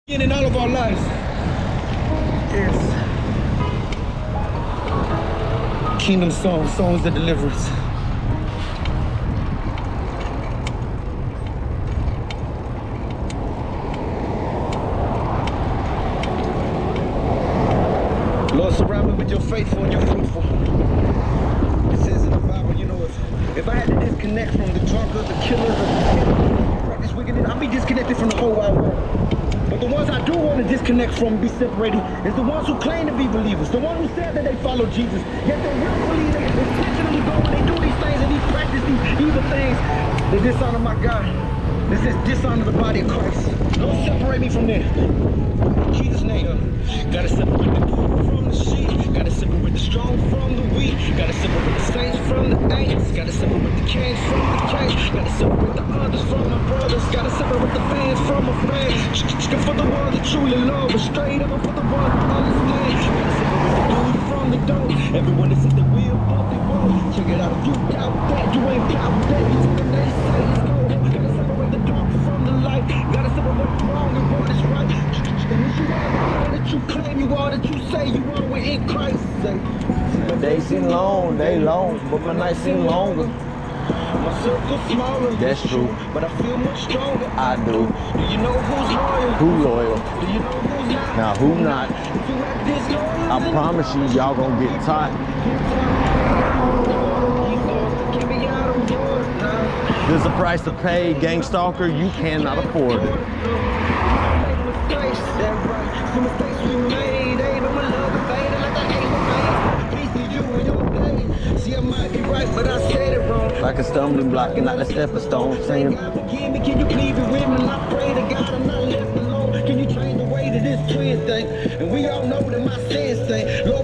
In all of our lives is kingdom songs, songs of deliverance. Lord, surround me with your faithful and your fruitful. It says in the Bible, you know, if I had to disconnect from the drunkards, the killers, the practice wickedness, I'd be disconnected from the whole wide world. But the ones I do want to disconnect from, be separated, is the ones who claim to be believers, the ones who said that they follow Jesus, yet they willfully, they intentionally go and they do these things and they practice these evil things. They dishonor my God. This is dishonor the body of Christ. Don't separate me from them. In Jesus' name, gotta separate the poor from the sheep, gotta separate the strong from the weak, gotta separate the saints from the ain'ts, gotta separate the kings from the kings, gotta separate the others from my brothers, gotta separate the fans from my fans, for the one that truly love, but straight up for the one that understand, gotta separate the dude from the dope, everyone that says they will, but they won't. Check it out, if you doubt that, you ain't doubt that, you take what they say, let's go. Gotta separate the dark from the light, gotta separate what's wrong and what is right. And if you are that you claim you are, that you say you are, we're in Christ. My days seem long, they long, but my nights seem longer. My circle's smaller, That's true. but I feel much stronger. I do. Do you know who's loyal? Who loyal? Do you know who's not? Now who not? If you act disloyal, I promise you, y'all gonna get tired. Get me out of war now. There's a price to pay, gang stalker, you cannot afford it. Mistakes, that's right. Some mistakes we made, ain't no love faded like I ain't no peace to you and your day. See, I might be right, but I said it wrong. Like a stumbling block, not a stepping stone. Saying, God forgive me, can you please be with me? I pray to God I'm not left alone. Can you change the way that this twin thing? And we all know that my sins thing. Lord,